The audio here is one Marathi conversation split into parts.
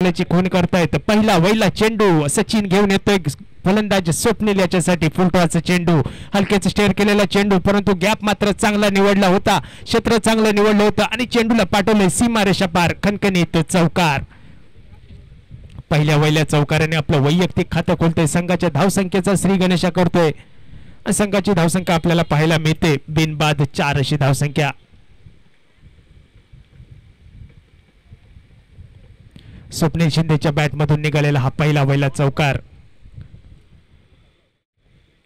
आपल्याची खून करतायत. पहिला वैला चेंडू सचिन घेऊन येतोय. फलंदाज स्वप्नील याच्यासाठी फुलटॉसचा चेंडू, हलकेच स्टेअर केलेला चेंडू, परंतु गॅप मात्र चांगला निवडला होता, क्षेत्र चांगलं निवडलं होतं आणि चेंडूला पाठवले सीमारेषा पार. खणखणीत चौकार. पहिल्या वैल्या चौकाराने आपलं वैयक्तिक खातं खोलतोय. संघाच्या धावसंख्येचा श्री गणेशा करतोय. संघाची धावसंख्या आपल्याला पाहायला मिळते बिनबाद 4 अशी धावसंख्या. स्वप्नील शिंदेच्या बॅटमधून निघालेला हा पहिला वैला चौकार.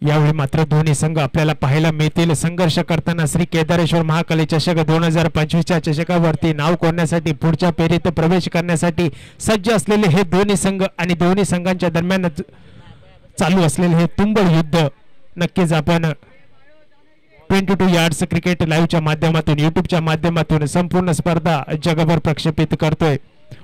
यावेळी मात्र दोन्ही संघ आपल्याला पाहायला मिळतील संघर्ष करताना. श्री केदारेश्वर महाकाली चषक 2025च्या चषकावरती नाव कोरण्यासाठी, पुढच्या फेरीत प्रवेश करण्यासाठी सज्ज असलेले हे दोन्ही संघ आणि दोन्ही संघांच्या दरम्यान चालू असलेले हे तुंबळ युद्ध नक्कीच आपण 22 यार्ड्स क्रिकेट लाईव्हच्या माध्यमातून, युट्यूबच्या माध्यमातून संपूर्ण स्पर्धा जगभर प्रक्षेपित करतोय.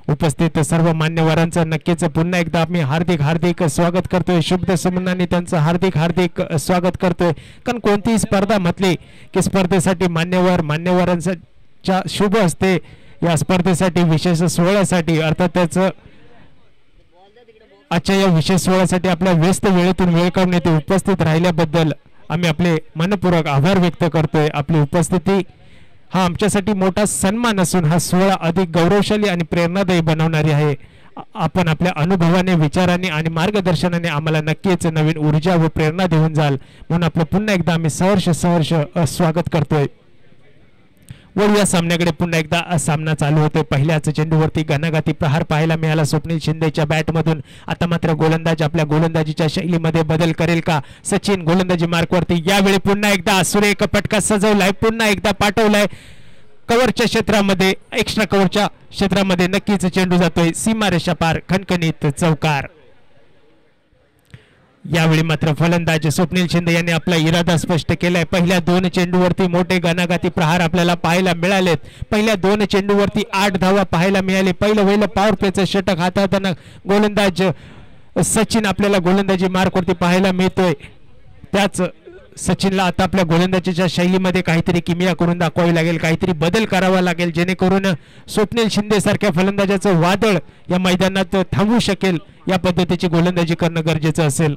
उपस्थित सर्व मान्यवरांचं नक्कीच पुन्हा एकदा आम्ही हार्दिक स्वागत करतोय. शुभ सुमनांनी त्यांचं हार्दिक स्वागत करतोय. कारण कोणतीही स्पर्धा म्हटली की स्पर्धेसाठी मान्यवरांच्या शुभ हस्ते या स्पर्धेसाठी, विशेष सोहळ्यासाठी, अर्थात त्याचं आजच्या या विशेष सोहळ्यासाठी आपल्या व्यस्त वेळेतून वेळ काढून येथे उपस्थित राहिल्याबद्दल आम्ही आपले मनपूर्वक आभार व्यक्त करतोय. आपली उपस्थिती हा आमच्यासाठी मोठा सन्मान असून हा सोहळा अधिक गौरवशाली आणि प्रेरणादायी बनवणारी आहे. आपण आपल्या अनुभवाने, विचाराने आणि मार्गदर्शनाने आम्हाला नक्कीच नवीन ऊर्जा व प्रेरणा देऊन जाल म्हणून आपलं पुन्हा एकदा आम्ही सहर्ष स्वागत करतोय. व या सामन्याकडे पुन्हा एकदा सामना चालू होतोय. पहिल्याच चेंडूवरती घणाघाती प्रहार पाहायला मिळाला स्वप्नील शिंदेच्या बॅटमधून. आता मात्र गोलंदाज आपल्या गोलंदाजीच्या शैलीमध्ये बदल करेल का? सचिन गोलंदाजी मार्कवरती. यावेळी पुन्हा एकदा सुरेख फटका सजवलाय, पुन्हा एकदा पाठवलाय कव्हरच्या क्षेत्रामध्ये, एक्स्ट्रा कव्हरच्या क्षेत्रामध्ये. नक्कीच चेंडू जातोय सीमारेषा पार. खणखणीत चौकार. यावेळी मात्र फलंदाज स्वप्नील शिंदे यांनी आपला इरादा स्पष्ट केलाय. पहिल्या 2 चेंडूवरती मोठे घणाघाती प्रहार आपल्याला पाहायला मिळालेत. पहिल्या 2 चेंडूवरती 8 धावा पाहायला मिळाले. पहिलं पॉवर प्लेचं षटक हाताळताना गोलंदाज सचिन आपल्याला गोलंदाजी मार्कवरती पाहायला मिळतोय. त्याच सचिनला आता आपल्या गोलंदाजीच्या शैलीमध्ये काहीतरी किमया करून दाखवावी लागेल, काहीतरी बदल करावा लागेल, जेणेकरून स्वप्नील शिंदे सारख्या फलंदाजाचं वादळ या मैदानात थांबवू शकेल. या पद्धतीची गोलंदाजी करणं गरजेचं असेल.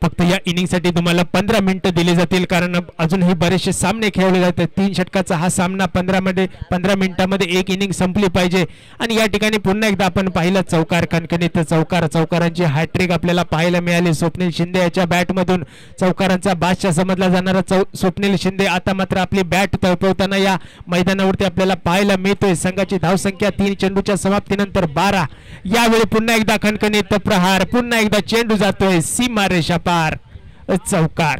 फक्त या इनिंगसाठी तुम्हाला 15 मिनिटं दिली जातील, कारण अजूनही बरेचसे सामने खेळले जातात. 3 षटकाचा हा सामना 15 मिनिटांमध्ये एक इनिंग संपली पाहिजे. आणि या ठिकाणी पुन्हा एकदा आपण पाहिलं चौकार, खणखणीत चौकारांची हॅट्रिक आपल्याला पाहायला मिळाली स्वप्नील शिंदे याच्या बॅटमधून. चौकारांचा बादशाह समजला जाणारा स्वप्नील शिंदे आता मात्र आपली बॅट तळपवताना या मैदानावरती आपल्याला पाहायला मिळतोय. संघाची धावसंख्या 3 चेंडूच्या समाप्तीनंतर 12. यावेळी पुन्हा एकदा खणखणीत प्रहार, पुन्हा एकदा चेंडू जातोय सीमारेषा पार. चौकार.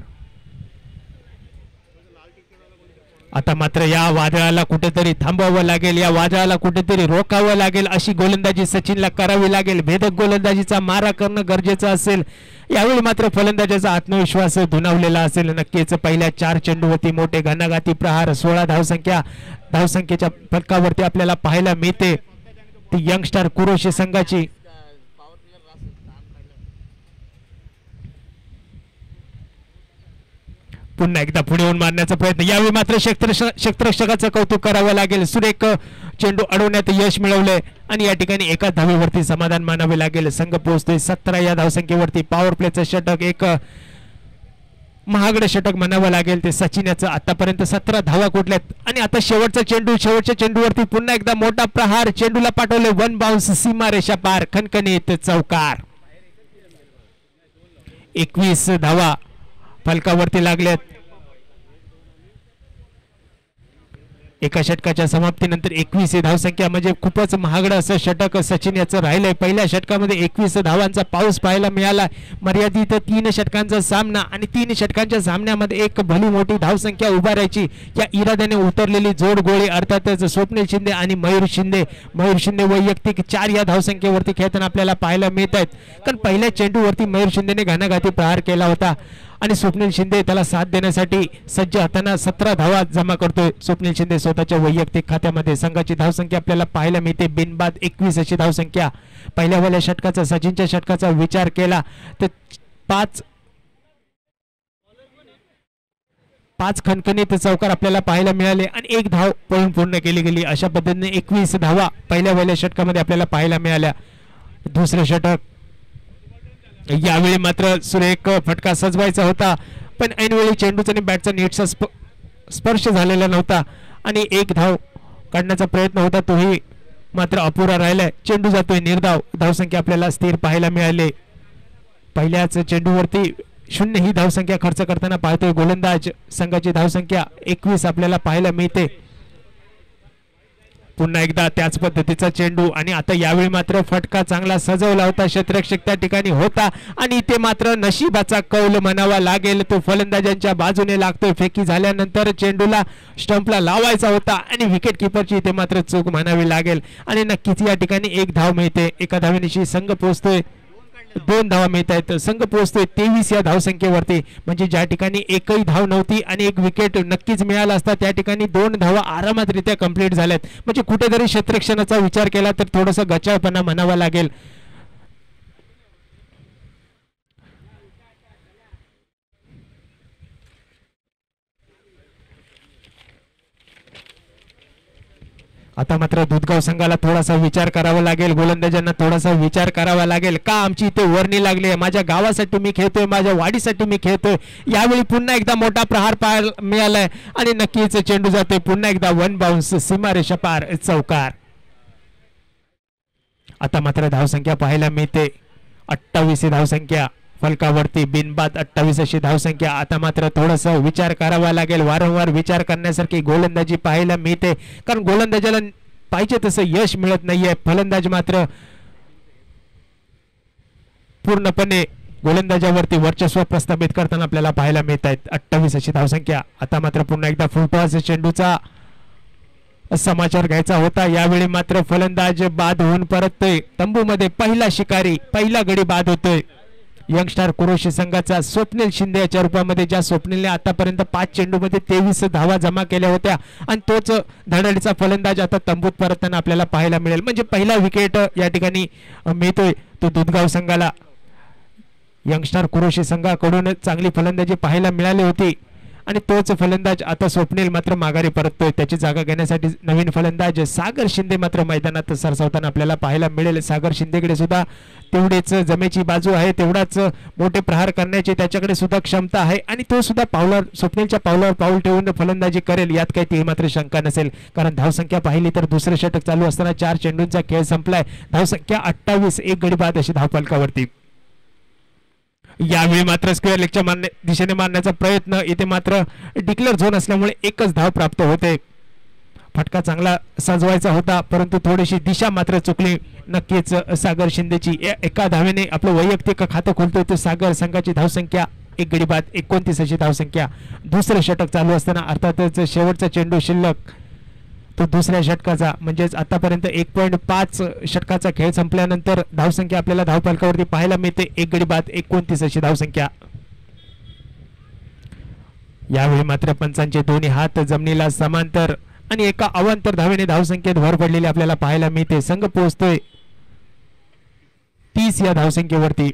आता मात्र या वादळाला कुठेतरी थांबवावं लागेल, या वादळाला कुठेतरी रोखावं लागेल. अशी गोलंदाजी सचिनला करावी लागेल. भेदक गोलंदाजीचा मारा करणं गरजेचं असेल. यावेळी मात्र फलंदाजाचा आत्मविश्वास दुणावलेला असेल. नक्कीच पहिल्या 4 चेंडूवरती मोठे घणाघाती प्रहार, 16 धावसंख्येच्या फलकावरती आपल्याला पाहायला मिळते. ती यंगस्टार कुरोशी संघाची पुन्हा एकदा पुढे येऊन मारण्याचा प्रयत्न. यावेळी मात्र क्षेत्ररक्षकाचं कौतुक करावं लागेल. सुरेख चेंडू अडवण्यात यश मिळवलंय आणि या ठिकाणी एका धावेवरती समाधान मानावे लागेल. संघ पोहोचतोय 17 या धावसंख्येवरती. पॉवर प्लेचं षटक, एक महागडं षटक म्हणावं लागेल ते सचिन याचं. आतापर्यंत 17 धावा कुठल्यात आणि आता शेवटच्या चेंडूवरती पुन्हा एकदा मोठा प्रहार. चेंडूला पाठवले 1 बाउन्स सीमारेषा पार. खणखणीत चौकार. 21 धावा फलकावरती लागल्यात. एका षटकाच्या समाप्तीनंतर 21 धावसंख्या म्हणजे खूपच महागडं असं षटक सचिन याचं राहिलंय. पहिल्या षटकामध्ये 21 धावांचा पाऊस पाहायला मिळाला. मर्यादित 3 षटकांचा सामना आणि 3 षटकांच्या सामन्यामध्ये एक भली मोठी धावसंख्या उभारायची या इराद्याने उतरलेली जोडगोळी अर्थातच स्वप्नील शिंदे आणि मयूर शिंदे वैयक्तिक 4 या धावसंख्येवरती खेळताना आपल्याला पाहायला मिळत आहेत. कारण पहिल्या चेंडूवरती मयूर शिंदेने घणाघाती प्रहार केला होता आणि स्वप्नील शिंदे त्याला साथ देण्यासाठी सज्ज हाताना 17 धावा जमा करतोय स्वप्नील शिंदे स्वतःच्या वैयक्तिक खात्यामध्ये. संघाची धावसंख्या आपल्याला पाहायला मिळते बिनबाद 21 अशी धावसंख्या. पहिल्या षटकाचा, सचिनच्या षटकाचा विचार केला तर 5 खणखणीत चौकार आपल्याला पाहायला मिळाले आणि 1 धाव पळून पूर्ण केली गेली. अशा पद्धतीने 21 धावा पहिल्या षटकामध्ये आपल्याला पाहायला मिळाल्या. दुसरे षटक यावेळी मात्र सुरेख फटका सजवायचा होता, पण ऐनवेळी चेंडूचा आणि बॅटचा नीटचा स्पर्श झालेला नव्हता आणि 1 धाव काढण्याचा प्रयत्न होता, तोही मात्र अपुरा राहिलाय. चेंडू जातोय निर्धाव. धावसंख्या आपल्याला स्थिर पाहायला मिळाली. पहिल्याच चेंडूवरती 0 ही धावसंख्या खर्च करताना पाहतोय गोलंदाज संघाची धावसंख्या 21 आपल्याला पाहायला मिळते. पुन्हा एकदा त्याच पद्धतीचा चेंडू आणि आता यावेळी मात्र फटका चांगला सजवला होता. क्षेत्ररक्षक त्या ठिकाणी होता आणि ते मात्र नशिबाचा कौल म्हणावा लागेल. तो फलंदाजांच्या बाजूने लागतोय. फेकी झाल्यानंतर चेंडूला स्टंपला लावायचा होता आणि विकेट किपरची ते मात्र चूक म्हणावी लागेल आणि नक्कीच या ठिकाणी 1 धाव मिळते. एका धावेनिशी संघ पोहोचतोय. 2 धावा मिळत आहेत. संघ पोहोचतोय 23 या धावसंख्येवरती. म्हणजे ज्या ठिकाणी एकही धाव नव्हती आणि 1 विकेट नक्कीच मिळाला असता, त्या ठिकाणी 2 धावा आरामातरित्या कंप्लीट झाल्यात. म्हणजे कुठेतरी क्षेत्ररक्षणाचा विचार केला तर थोडासा गचाळपणा म्हणावा लागेल. आता मात्र दुधगाव संघाला थोडासा विचार करावा लागेल. गोलंदाजांना थोडासा विचार करावा लागेल. का आमची इथे वर्णी लागली आहे? माझ्या गावासाठी मी खेळतोय, माझ्या वाडीसाठी मी खेळतोय. यावेळी पुन्हा एकदा मोठा प्रहार पाहायला मिळालाय आणि नक्कीच चेंडू जातोय पुन्हा एकदा 1 बाउन्स सीमारेषा पार चौकार. आता मात्र धावसंख्या पाहायला मिळते 28 धावसंख्या फलकावरती बिनबाद 28 अशी धावसंख्या. आता मात्र थोडासा विचार करावा लागेल. वारंवार विचार करण्यासारखी गोलंदाजी पाहायला मिळते, कारण गोलंदाजाला पाहिजे तसं यश मिळत नाहीये. फलंदाज मात्र पूर्णपणे गोलंदाजावरती वर्चस्व प्रस्थापित करताना आपल्याला पाहायला मिळत आहेत. 28 अशी धावसंख्या. आता मात्र पुन्हा एकदा फुलटॉस चेंडूचा समाचार घ्यायचा होता. यावेळी मात्र फलंदाज बाद होऊन परततोय. तंबूमध्ये पहिला शिकारी, पहिला गडी बाद होतोय. यंगस्टार कुरोशी संघाचा स्वप्नील शिंदे याच्या रूपामध्ये, ज्या स्वप्नीलने आतापर्यंत 5 चेंडूमध्ये 23 धावा जमा केल्या होत्या आणि तोच धडाडीचा फलंदाज आता तंबूत परतताना आपल्याला पाहायला मिळेल. म्हणजे पहिला विकेट या ठिकाणी मिळतोय तो दुधगाव संघाला. यंगस्टार कुरोशी संघाकडून चांगली फलंदाजी पाहायला मिळाली होती आणि तोच फलंदाज आता स्वप्नील मात्र माघारी परततोय. त्याची जागा घेण्यासाठी नवीन फलंदाज सागर शिंदे मात्र मैदानात सरसावताना आपल्याला पाहायला मिळेल. सागर शिंदेकडे सुद्धा तेवढेच जमेची बाजू आहे, तेवढाच मोठे प्रहार करण्याची त्याच्याकडे सुद्धा क्षमता आहे आणि तो सुद्धा स्वप्नीलच्या पावलावर पाऊल ठेवून फलंदाजी करेल, यात काही ती मात्र शंका नसेल. कारण धावसंख्या पाहिली तर दुसरे षटक चालू असताना 4 चेंडूंचा खेळ संपलाय. धावसंख्या 28, 1 गडी बाद अशी धावफलकावरती. यावेळी मात्र स्क्वेअर लेगच्या दिशेने मारण्याचा प्रयत्न, इथे मात्र डिक्लेअर झोन असल्यामुळे 1च धाव प्राप्त होते. फटका चांगला सजवायचा होता परंतु थोडीशी दिशा मात्र चुकली. नक्कीच सागर शिंदेची एका धावेने आपलं वैयक्तिक खातं खोलतोय तो सागर. संघाची धावसंख्या 1 गडी बाद 29 अशी धावसंख्या. दुसरं षटक चालू असताना अर्थातच शेवटचा चेंडू शिल्लक तो दुसऱ्या षटकाचा, म्हणजेच आतापर्यंत 1.5 षटकाचा खेळ संपल्यानंतर धावसंख्या आपल्याला धावफलकावरती पाहायला मिळते 1 गडी बाद 29 अशी धावसंख्या. यावेळी मात्र पंचांचे दोन्ही हात जमिनीला समांतर आणि एका अवांतर धावेने धावसंख्येत भर पडलेली आपल्याला पाहायला मिळते. संघ पोहोचतोय 30 या धावसंख्येवरती.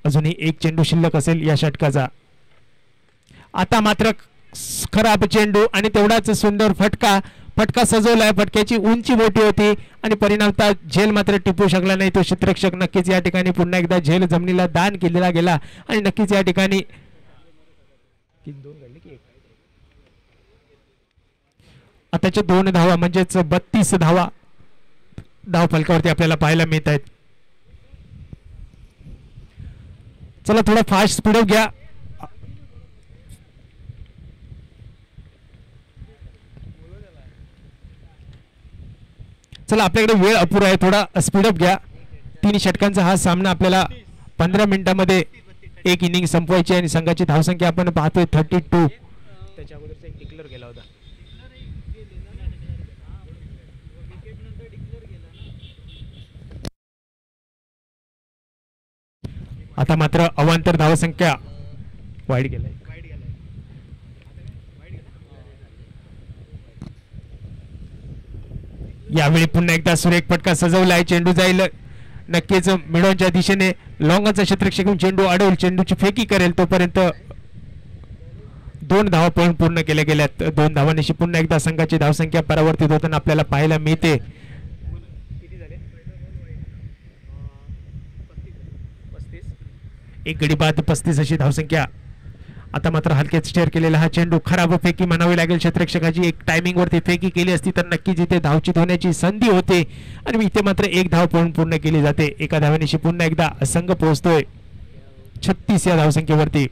अजूनही 1 चेंडू शिल्लक असेल या षटकाचा. आता मात्र खराब चेंडू आणि तेवढाच सुंदर फटका सजवलाय. फटक्याची उंची मोठी होती आणि परिणामतः झेल मात्र टिपू शकला नाही तो क्षेत्ररक्षक. नक्कीच या ठिकाणी पुन्हा एकदा झेल जमिनीला दान केलेला गेला आणि नक्कीच या ठिकाणी आताच्या 2 धावा म्हणजेच 32 धावा धावफलकावरती आपल्याला पाहायला मिळत आहेत. चला थोडा फास्ट स्पीडअप घ्या. चला आपल्याकडे वेळ अपुरा आहे, थोडा स्पीडअप घ्या. 3 षटकांचा हा सामना आपल्याला 15 मिनिटांमध्ये 1 इनिंग संपवायची आणि संघाची धावसंख्या आपण पाहतोय 32. त्याच्या अगोदरचा एक डिक्लेअर गेला होता. आता मात्र अवांतर धावसंख्या वाईड गेलाय. यावेळी पुन्हा एकदा सुरेख फटका सजवलाय. चेंडू जाईल नक्कीच मिडॉनच्या दिशेने. लॉंगचा क्षेत्ररक्षक चेंडू अडवल, चेंडूची फेकी करेल तोपर्यंत 2 धावा पळून पूर्ण केल्या गेल्यात. 2 धावांनिशी पुन्हा एकदा संघाची धावसंख्या परावर्तित होताना आपल्याला पाहायला मिळते. एक गडी बाद 35 अशी धावसंख्या. आता मात्र हलक्यात स्टेअर केलेला हा चेंडू खराब फेकी म्हणावी लागेल. क्षेत्ररक्षकाची एक टायमिंग वरती फेकी केली असती तर नक्कीच इथे धावचित होण्याची संधी होते आणि इथे मात्र एक धाव पळून पूर्ण केली जाते. एका धावानिशी पुन्हा एकदा संघ पोहोचतोय 36 या धावसंख्येवरती.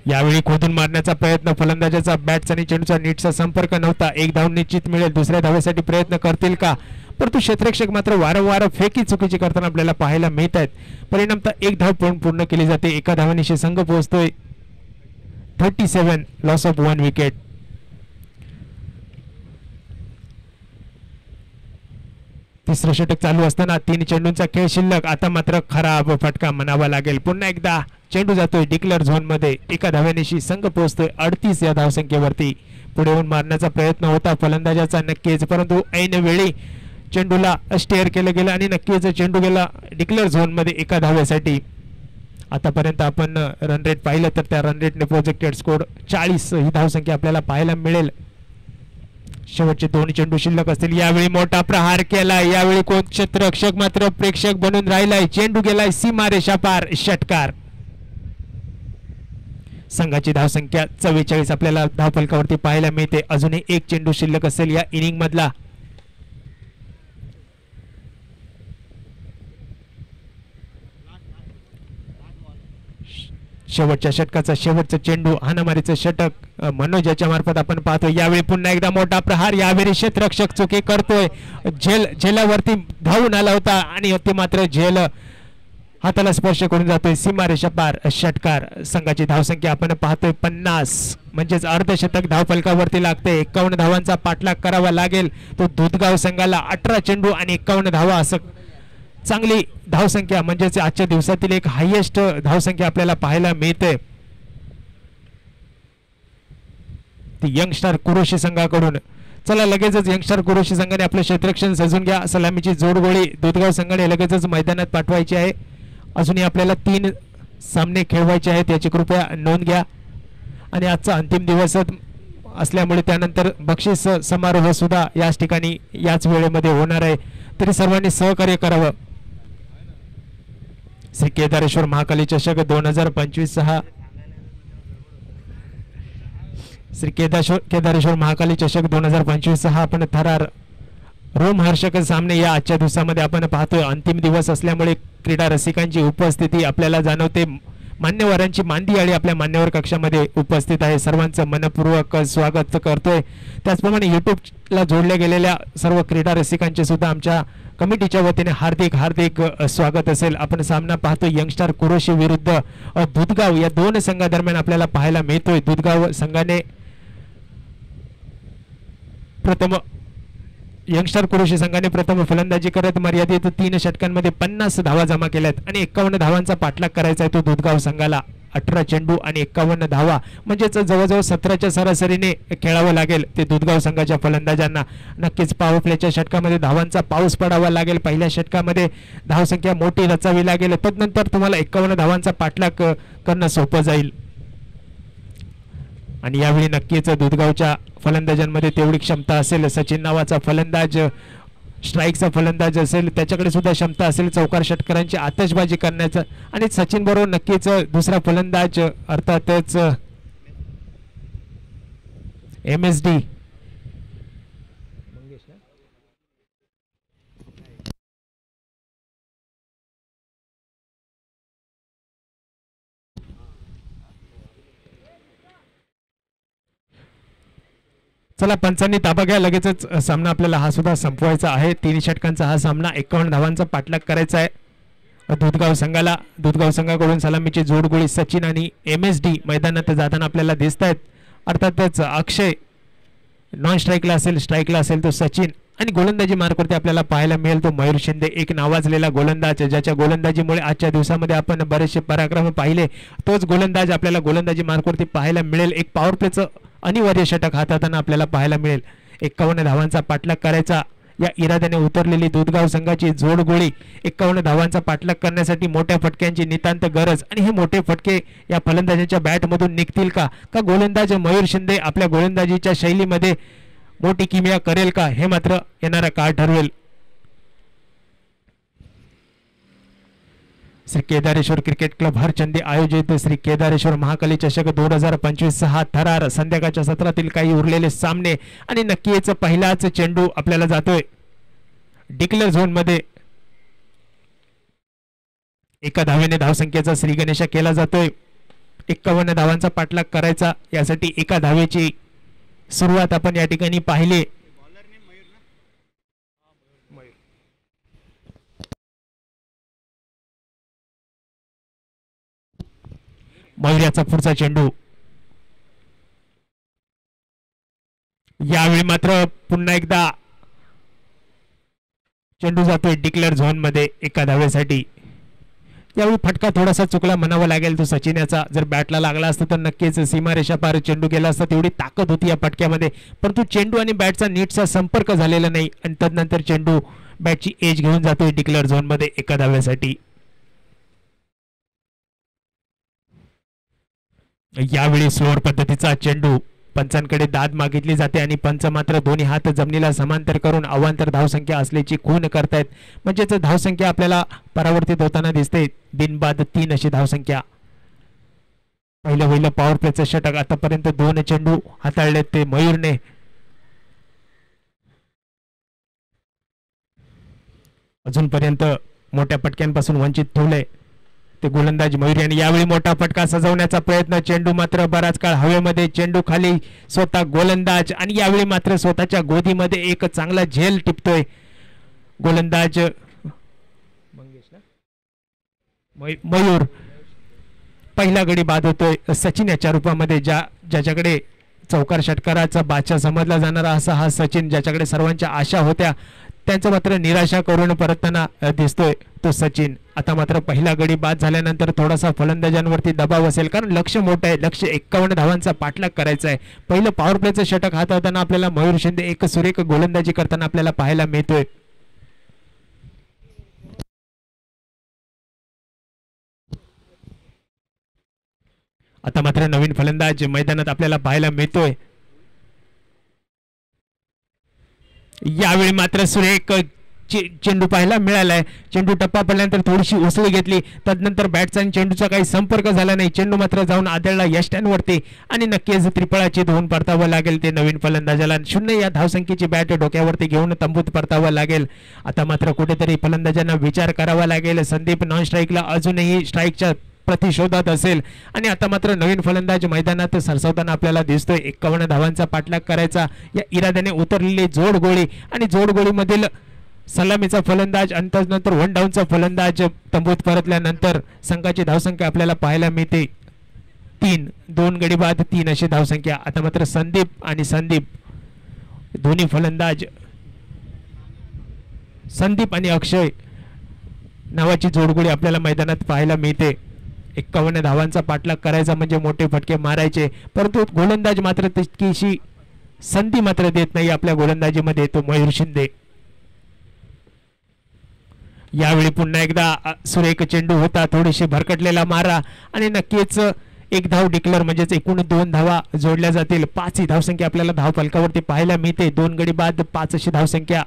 यावेळी खोदून मारण्याचा प्रयत्न, फलंदाजाचा बॅटचा आणि चेंडूचा नीटचा संपर्क नव्हता. एक धाव निश्चित मिळेल. दुसऱ्या धावेसाठी प्रयत्न करतील का, परंतु क्षेत्ररक्षक मात्र वारंवार फेकी चुकीची करताना आपल्याला पाहायला मिळत आहेत. परिणामतः एक धाव पळून पूर्ण केली जाते. एका धावानिशी संघ पोहोचतोय 37, लॉस ऑफ 1 विकेट. तिसरं षटक चालू असताना 3 चेंडूंचा खेळ शिल्लक. आता मात्र खराब फटका म्हणावा लागेल. पुन्हा एकदा चेंडू जातोय डिक्लेअर झोन मध्ये. एका धाव्यानिशी संघ पोहोचतोय 38 या धावसंख्येवरती. पुढे येऊन मारण्याचा प्रयत्न होता फलंदाजाचा नक्कीच, परंतु ऐन वेळी चेंडूला स्टेअर केलं गेलं आणि नक्कीच चेंडू गेला डिक्लेअर झोन मध्ये एका धाव्यासाठी. आतापर्यंत आपण रन रेट पाहिलं तर त्या रन रेटने प्रोजेक्टेड स्कोर 40 ही धावसंख्या आपल्याला पाहायला मिळेल. शेवटचे 2 चेंडू शिल्लक असतील. यावेळी मोठा प्रहार केलाय. यावेळी कोण क्षेत्ररक्षक मात्र प्रेक्षक बनून राहिलाय. चेंडू गेलाय सीमारेषा पार, षटकार. संघाची धावसंख्या 44 आपल्याला धावफलकावरती पाहायला मिळते. अजूनही एक चेंडू शिल्लक असेल या इनिंग मधला. शेवटच्या षटकाचा शेवटचा चेंडू, हाणामारीचं षटक मनोज याच्या मार्फत आपण पाहतो. यावेळी पुन्हा एकदा मोठा प्रहार. यावेळी क्षेत्ररक्षक चुकी करतोय. झेलावरती धावून आला होता आणि ते मात्र झेल हाताला स्पर्श करून जातोय सीमारेषा पार, षटकार. संघाची धावसंख्या आपण पाहतोय 50, म्हणजेच अर्धशतक धावफलकावरती लागते. 51 धावांचा पाठलाग करावा लागेल. तो दुधगाव संघाला 18 चेंडू आणि 51 धावा असं चांगली धावसंख्या, म्हणजेच आजच्या दिवसातील एक हायेस्ट धावसंख्या आपल्याला पाहायला मिळते. ती यंगस्टार कुरोशी संघाकडून. चला लगेचच यंगस्टार कुरोशी संघाने आपलं क्षेत्ररक्षण सजून घ्या. सलामीची जोडगोळी दुधगाव संघाने लगेचच मैदानात पाठवायची आहे. अजूनही आपल्याला 3 सामने खेळवायचे आहेत, याची कृपया नोंद घ्या. आणि आजचा अंतिम दिवस असल्यामुळे त्यानंतर बक्षीस समारोह सुद्धा याच ठिकाणी याच वेळेमध्ये होणार आहे, तरी सर्वांनी सहकार्य करावं. श्री केदारेश्वर महाकाली चषक 2025 श्री केदारेश्वर महाकाली चषक 2025 आपण थरार रोमहर्षक सामने या आजच्या दिवसामध्ये आपण पाहतोय. अंतिम दिवस असल्यामुळे क्रीडा रसिकांची उपस्थिती आपल्याला जाणवते. मान्यवरांची मांदियाळी आपल्या मान्यवर कक्षामध्ये उपस्थित आहे. सर्वांचं मनपूर्वक स्वागत करतोय. त्याचप्रमाणे यूट्यूबला जोडल्या गेलेल्या सर्व क्रीडा रसिकांचे सुद्धा आमच्या कमिटीच्या वतीने हार्दिक हार्दिक स्वागत असेल. आपण सामना पाहतोय यंगस्टार कुरोशी विरुद्ध दुधगाव या 2 संघादरम्यान आपल्याला पाहायला मिळतोय. दुधगाव संघाने प्रथम यंगस्टार कुरोशी संघाने प्रथम फलंदाजी करत मर्यादित 3 षटकांमध्ये 50 धावा जमा केल्यात आणि 51 धावांचा पाठलाग करायचा आहे तो दुधगाव संघाला. 18 चेंडू आणि 51 धावा, म्हणजेच जवळजवळ 17च्या सरासरीने खेळावं लागेल ते दुधगाव संघाच्या फलंदाजांना. नक्कीच पॉवर प्लेच्या षटकामध्ये धावांचा पाऊस पडावा लागेल. पहिल्या षटकामध्ये धावसंख्या मोठी रचावी लागेल, तदनंतर तुम्हाला 51 धावांचा पाठलाग करणं सोपं जाईल. आणि यावेळी नक्कीच दुधगावच्या फलंदाजांमध्ये तेवढी क्षमता असेल. सचिन नावाचा फलंदाज स्ट्राईकचा फलंदाज असेल, त्याच्याकडे सुद्धा क्षमता असेल चौकार षटकारांची आतषबाजी करण्याचं. आणि सचिन बरोबर नक्कीच दुसरा फलंदाज अर्थातच MSD चला पंचांनी ताबा घ्या. लगेचच सामना आपल्याला हा सुद्धा संपवायचा आहे. 3 षटकांचा हा सामना 51 धावांचा पाठलाग करायचा आहे दुधगाव संघाला. दुधगाव संघाकडून सलामीची जोडगोळी सचिन आणि MSD मैदानात जाताना आपल्याला दिसत आहेत. अर्थातच अक्षय नॉन स्ट्राईकला असेल, स्ट्राईकला असेल तो सचिन. आणि गोलंदाजी मार्कवरती आपल्याला पाहायला मिळेल तो मयूर शिंदे, एक नावाजलेला गोलंदाज, ज्याच्या गोलंदाजीमुळे आजच्या दिवसामध्ये आपण बरेचसे पराक्रम पाहिले. तोच गोलंदाज आपल्याला गोलंदाजी मार्कवरती पाहायला मिळेल. एक पॉवर प्लेचं अनिवार्य षटक हाताळताना आपल्याला पाहायला मिळेल. 51 धावांचा पाठलाग करायचा या इराद्याने उतरलेली दूधगाव संघाची जोडगोळी 51 धावांचा पाठलाग करण्यासाठी मोठ्या फटक्यांची नितांत गरज आणि हे मोठे फटके या फलंदाजांच्या बॅटमधून निघतील का गोलंदाज मयूर शिंदे आपल्या गोलंदाजीच्या शैलीमध्ये मोठी किमया करेल का हे मात्र येणारा काळ ठरवेल. श्री केदारेश्वर क्रिकेट क्लब हरचंदी आयोजित श्री केदारेश्वर महाकाली चषक 2025 हा थरार संध्याकाळच्या सत्रातील काही उरलेले सामने आणि नक्कीच पहिलाच चेंडू आपल्याला जातोय डिक्लेअर झोन मध्ये. एका धावेने धावसंख्येचा श्री गणेशा केला जातोय. 51 धावांचा पाठलाग करायचा यासाठी एका धावेची सुरुवात आपण या ठिकाणी पाहिली. मयूरचा पुढचा चेंडू यावेळी मात्र पुन्हा एकदा चेंडू जातोय डिक्लेअर झोन मध्ये एका धावेसाठी. यावेळी फटका थोडासा चुकला म्हणावा लागेल तो सचिन याचा. जर बॅटला लागला असता तर नक्कीच सीमारेषा पार चेंडू गेला असता. तेवढी ताकद होती या फटक्यामध्ये परंतु चेंडू आणि बॅटचा नीटचा संपर्क झालेला नाही आणि तदनंतर चेंडू बॅटची एज घेऊन जातोय डिक्लेअर झोन मध्ये एका धावेसाठी. यावेळी स्लोअर पद्धतीचा चेंडू पंचांकडे दाद मागितली जाते आणि पंच मात्र दोन्ही हात जमिनीला समांतर करून अवांतर धावसंख्या असल्याची खूण करतायत. म्हणजेच धावसंख्या आपल्याला परावर्तित होताना दिसते. बिनबाद 3 अशी धावसंख्या. पहिलं पॉवर प्लेचं षटक आतापर्यंत 2 चेंडू हाताळलेत ते मयूरने. अजूनपर्यंत मोठ्या फटक्यांपासून वंचित ठेवले ते गोलंदाज मयूर यांनी. यावेळी मोठा फटका सजवण्याचा प्रयत्न. चेंडू मात्र बराच काळ हवेमध्ये. चेंडू खाली स्वतः गोलंदाज आणि यावेळी मात्र स्वतःच्या गोदीमध्ये एक चांगला झेल टिपतोय गोलंदाज मयूर. पहिला गडी बाद होतोय सचिन याच्या रूपामध्ये. ज्याच्याकडे चौकार षटकाराचा बादशाह समजला जाणारा असा हा सचिन, ज्याच्याकडे सर्वांच्या आशा होत्या त्यांचं मात्र निराशा करून परतताना दिसतोय तो सचिन. आता मात्र पहिला गडी बाद झाल्यानंतर थोडासा फलंदाजांवरती दबाव असेल कारण लक्ष मोठं आहे. लक्ष 51 धावांचा पाठलाग करायचा आहे. पहिलं पॉवर प्लेचं षटक हाताळताना आपल्याला मयूर शिंदे एक सुरेख गोलंदाजी करताना आपल्याला पाहायला मिळतोय. आता मात्र नवीन फलंदाज मैदानात आपल्याला पाहायला मिळतोय. यावेळी मात्र सुरेख चेंडू पाहायला मिळालाय. चेंडू टप्पा पडल्यानंतर थोडीशी उसळी घेतली. तदनंतर बॅटचा आणि चेंडूचा काही संपर्क झाला नाही. चेंडू मात्र जाऊन आदळला यष्ट्यांवरती आणि नक्कीच त्रिफळाची धुवून परतावं लागेल ते नवीन फलंदाजाला. 0 या धावसंख्येची बॅट डोक्यावरती घेऊन तंबूत परतावं लागेल. आता मात्र कुठेतरी फलंदाजांना विचार करावा लागेल. संदीप नॉन स्ट्राईकला अजूनही स्ट्राईकच्या प्रतिशोधात असेल आणि आता मात्र नवीन फलंदाज मैदानात सरसावताना आपल्याला दिसतोय. 51 धावांचा पाठलाग करायचा या इराद्याने उतरलेली जोडगोळी आणि जोडगोळीमधील सलामीचा फलंदाज आणि त्यानंतर 1 डाऊनचा फलंदाज तंबूत परतल्यानंतर संघाची धावसंख्या आपल्याला पाहायला मिळते 3. 2 गडी बाद 3 अशी धावसंख्या. आता मात्र संदीप दोन्ही फलंदाज संदीप आणि अक्षय नावाची जोडगोळी आपल्याला मैदानात पाहायला मिळते. 51 धावांचा पाठलाग करायचा म्हणजे मोठे फटके मारायचे परंतु गोलंदाज मात्र तितकीशी संधी मात्र देत नाही आपल्या गोलंदाजीमध्ये तो मयूर शिंदे. यावेळी पुन्हा एकदा सुरेख चेंडू होता. थोडीशी भरकटलेला मारा आणि नक्कीच 1 धाव डिक्लेअर म्हणजेच एकूण 2 धावा जोडल्या जातील. 5 ही धावसंख्या आपल्याला धाव फलकावरती पाहायला मिळते. 2 गडी बाद 5 अशी धावसंख्या.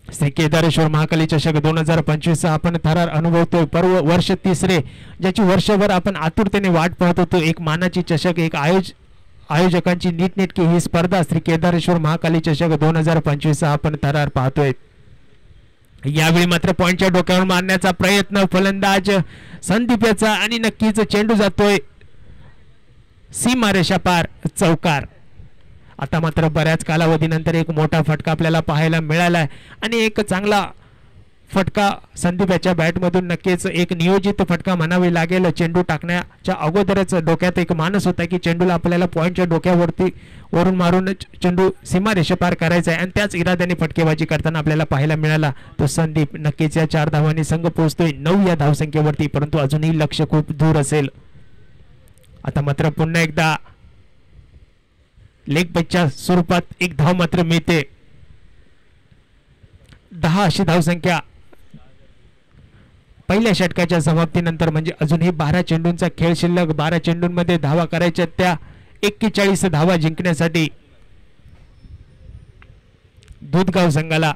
श्री केदारेश्वर महाकाली चषक 2025 आपण थरार अनुभवतोय. वर्ष 3रे ज्याची वर्षभर आपण आतुरतेने वाट पाहत होतो. एक मानाची चषक, एक आयोजकांची नीटनेटकी ही स्पर्धा श्री केदारेश्वर महाकाली चषक 2025 आपण थरार पाहतोय. यावेळी मात्र पॉइंटच्या डोक्यावर मारण्याचा प्रयत्न फलंदाज संदीप याचा आणि नक्कीच चेंडू जातोय सीमारेषा पार चौकार. आता मात्र बऱ्याच कालावधीनंतर एक मोठा फटका आपल्याला पाहायला मिळाला आणि एक चांगला फटका संदीप याच्या बॅटमधून. नक्कीच एक नियोजित फटका म्हणावे लागेल. चेंडू टाकण्याच्या अगोदरच डोक्यात एक मानस होता की चेंडूला आपल्याला पॉइंटच्या डोक्यावरती वरून मारून चेंडू सीमारेषा पार करायचा आहे आणि त्याच इराद्याने फटकेबाजी करताना आपल्याला पाहायला मिळाला तो संदीप. नक्कीच या 4 धावांनी संघ पोहोचतोय 9 या धावसंख्येवरती परंतु अजूनही लक्ष खूप दूर असेल. आता मात्र पुन्हा एकदा लेग पिचच्या स्वरूपात 1 धाव मात्र मिळते. 10 अशी धावसंख्या पहिल्या षटकाच्या समाप्तीनंतर, म्हणजे अजूनही 12 चेंडूंचा खेळ शिल्लक. 12 चेंडूंमध्ये धावा करायच्या त्या 41 धावा जिंकण्यासाठी दूधगाव संघाला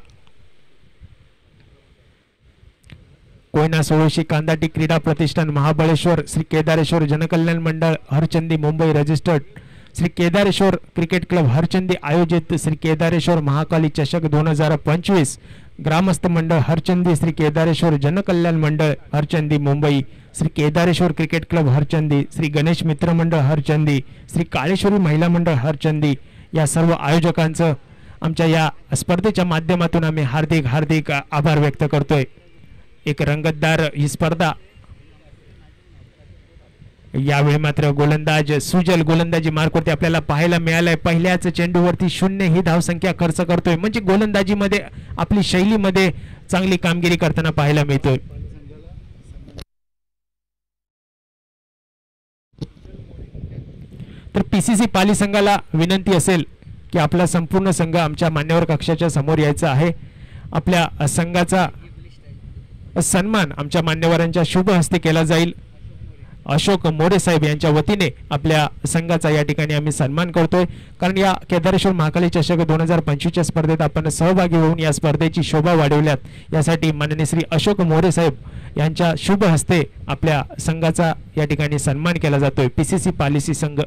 कोयना सोळशी कांदाटी क्रीडा प्रतिष्ठान Mahabaleshwar, Shri Kedareshwar Jankalyan Mandal Harchandi Mumbai registered, Shri Kedareshwar cricket club Harchandi आयोजित श्री केदारेश्वर महाकाली चषक 2025, ग्रामस्थ मंडळ हरचंदी, श्री केदारेश्वर जनकल्याण मंडळ हरचंदी मुंबई, श्री केदारेश्वर क्रिकेट क्लब हरचंदी, श्री गणेश मित्र मंडळ हरचंदी, श्री काळेश्वरी महिला मंडळ हरचंदी या सर्व आयोजकांचं आमच्या या स्पर्धेच्या माध्यमातून आम्ही हार्दिक हार्दिक आभार व्यक्त करतोय. एक रंगतदार ही स्पर्धा. यावेळी मात्र गोलंदाज सुजल गोलंदाजी मार्कवरती आपल्याला पाहायला मिळालंय. पहिल्याच चेंडूवरती 0 ही धावसंख्या खर्च करतोय, म्हणजे गोलंदाजीमध्ये आपली शैलीमध्ये चांगली कामगिरी करताना पाहायला मिळतोय. तर पीसीसी पाली संघाला विनंती असेल की आपला संपूर्ण संघ आमच्या मान्यवर कक्षाच्या समोर यायचा आहे. आपल्या संघाचा सन्मान आमच्या मान्यवरांच्या शुभ हस्ते केला जाईल. अशोक मोरे साहेब यांच्या वतीने आपल्या संघाचा या ठिकाणी आम्ही सन्मान करतोय, कारण या केदारेश्वर महाकाली चषक 2025 स्पर्धेत आपण सहभागी होऊन या स्पर्धेची शोभा वाढवल्यात. यासाठी माननीय श्री अशोक मोरे साहेब यांच्या शुभ हस्ते आपल्या संघाचा या ठिकाणी सन्मान केला जातोय. पीसीसी पालिसी संघ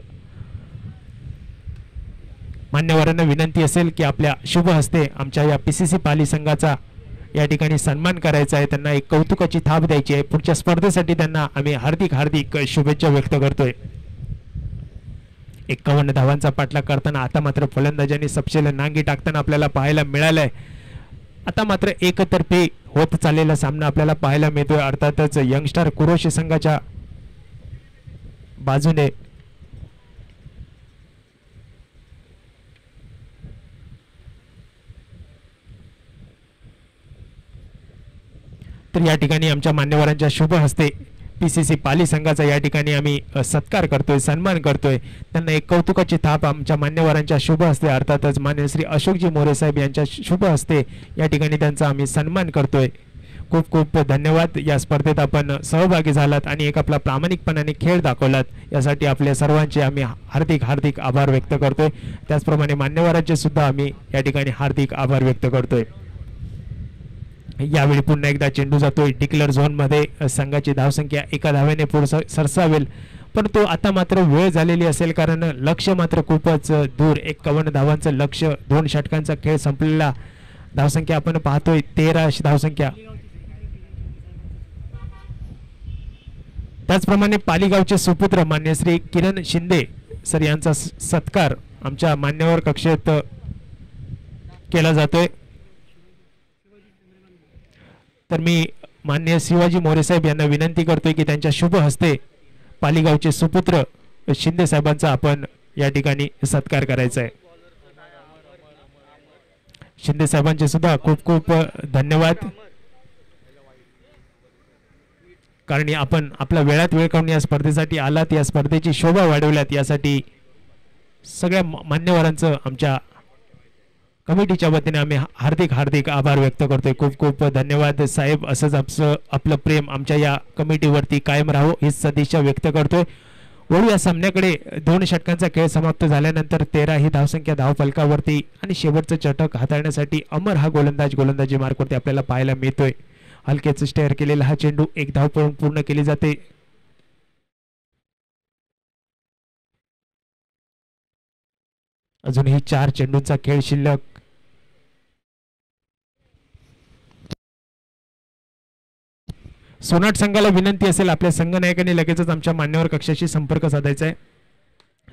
मान्यवरांना विनंती असेल की आपल्या शुभ हस्ते आमच्या या पीसीसी पाली संघाचा या ठिकाणी सन्मान करायचा आहे. त्यांना एक कौतुकाची थाप द्यायची आहे. पुढच्या स्पर्धेसाठी त्यांना आम्ही हार्दिक हार्दिक शुभेच्छा व्यक्त करतोय. 51 धावांचा पाठलाग करताना आता मात्र फलंदाजांनी सपशेल नांगी टाकताना आपल्याला पाहायला मिळालंय. आता मात्र एकतर्फी होत चाललेला सामना आपल्याला पाहायला मिळतोय. अर्थातच यंगस्टार कुरोशी संघाच्या बाजूने तर या ठिकाणी आमच्या मान्यवरांच्या शुभ हस्ते पीसीसी पाली संघाचा या ठिकाणी आम्ही सत्कार करतोय, सन्मान करतोय. त्यांना एक कौतुकाची थाप आमच्या मान्यवरांच्या शुभ हस्ते अर्थातच मान्य श्री अशोकजी मोरे साहेब यांच्या शुभ हस्ते या ठिकाणी त्यांचा आम्ही सन्मान करतोय. खूप खूप धन्यवाद. या स्पर्धेत आपण सहभागी झालात आणि एक आपला प्रामाणिकपणाने खेळ दाखवलात, यासाठी आपल्या सर्वांचे आम्ही हार्दिक हार्दिक आभार व्यक्त करतोय. त्याचप्रमाणे मान्यवरांचे सुद्धा आम्ही या ठिकाणी हार्दिक आभार व्यक्त करतोय. यावेळी पुन्हा एकदा चेंडू जातोय डिक्लेअर झोन मध्ये. संघाची धावसंख्या एका धावेने पुढे सरसावेल, परंतु आता मात्र वेळ झालेली असेल, कारण लक्ष मात्र खूपच दूर. 51 धावांचं लक्ष, 2 षटकांचा खेळ संपलेला. धावसंख्या आपण पाहतोय 13 अशी धावसंख्या. त्याचप्रमाणे पालीगावचे सुपुत्र मान्य श्री किरण शिंदे सर यांचा सत्कार आमच्या मान्यवर कक्षेत केला जातोय. तर मी मान्य शिवाजी मोरे साहेब यांना विनंती करतोय की त्यांच्या शुभ हस्ते पालीगावचे सुपुत्र शिंदे साहेबांचा आपण या ठिकाणी सत्कार करायचा आहे. शिंदे साहेबांचे सुद्धा खूप खूप धन्यवाद, कारण आपण आपला वेळात वेळ काढून या स्पर्धेसाठी आलात, या स्पर्धेची शोभा वाढवल्यात. यासाठी सगळ्या मान्यवरांचं आमच्या कमिटीच्या वतीने आम्ही हार्दिक हार्दिक आभार व्यक्त करतोय. खूप खूप धन्यवाद साहेब. असंच आपलं प्रेम आमच्या या कमिटीवरती कायम राहो हीच सदिच्छा व्यक्त करतोय. वळू या सामन्याकडे. 2 षटकांचा खेळ समाप्त झाल्यानंतर 13 ही धावसंख्या धावफलकावरती आणि शेवटचं षटक हाताळण्यासाठी अमर हा गोलंदाज गोलंदाजी मार्कवरती आपल्याला पाहायला मिळतोय. हलकेच स्टेअर केलेला हा चेंडू 1 धाव पळून पूर्ण केली जाते. अजूनही 4 चेंडूंचा खेळ शिल्लक. सोनाट संघाला विनंती असेल आपल्या संघनायकाने लगेचच आमच्या मान्यवर कक्षाशी संपर्क साधायचा आहे.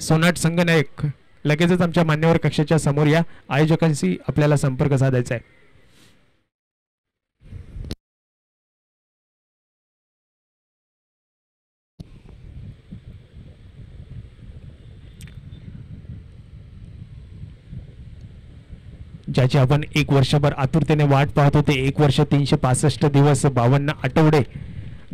सोनाट संघनायक लगेचच आमच्या मान्यवर कक्षाच्या समोर या. आयोजकांशी आपल्याला संपर्क साधायचा आहे. ज्याची आपण 1 वर्षभर आतुरतेने वाट पाहत होते. 1 वर्ष 365 दिवस 52 आठवडे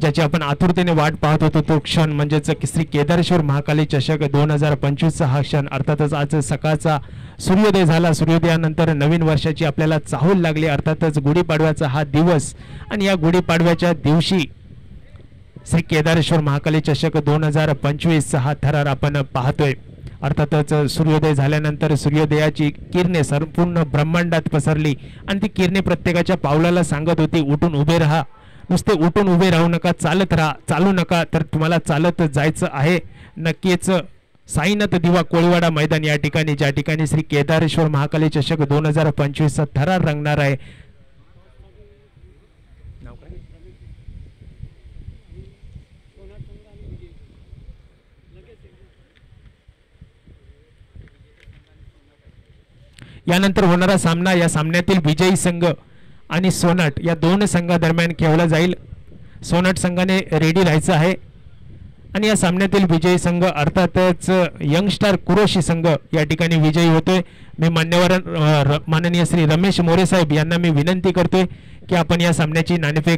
ज्याची आपण आतुरतेने वाट पाहत होतो तो क्षण म्हणजेच श्री केदारेश्वर महाकाली चषक 2025 हा क्षण. अर्थातच आज सकाळचा सूर्योदय झाला. सूर्योदयानंतर नवीन वर्षाची आपल्याला चाहूल लागली. अर्थातच गुढीपाडव्याचा हा दिवस आणि या गुढीपाडव्याच्या दिवशी श्री केदारेश्वर महाकाली चषक 2025 हा थरार आपण पाहतोय. अर्थातच सूर्योदय झाल्यानंतर सूर्योदयाची किरणे संपूर्ण ब्रह्मांडात पसरली आणि ती किरणे प्रत्येकाच्या पावलाला सांगत होती, उठून उभे राहा. नुसते उठून उभे राहू नका, चालत राहा. चालू नका तर तुम्हाला चालत जायचं आहे. नक्कीच साईनाथ दिवा कोळीवाडा मैदान या ठिकाणी, ज्या ठिकाणी श्री केदारेश्वर महाकाली चषक 2025 चा थरार रंगणार आहे. यानंतर होणारा सामना, या सामन्यातील विजयी संघ आणि सोनाट या दोन संघादरम्यान खेळला जाईल. सोनाट संघाने रेडी राहायचं आहे आणि या सामन्यातील विजयी संघ अर्थातच यंगस्टार कुरोशी संघ या ठिकाणी विजयी होतोय. मी मान्यवर माननीय श्री रमेश मोरे साहेब यांना मी विनंती करतोय की आपण या सामन्याची नाणेफेक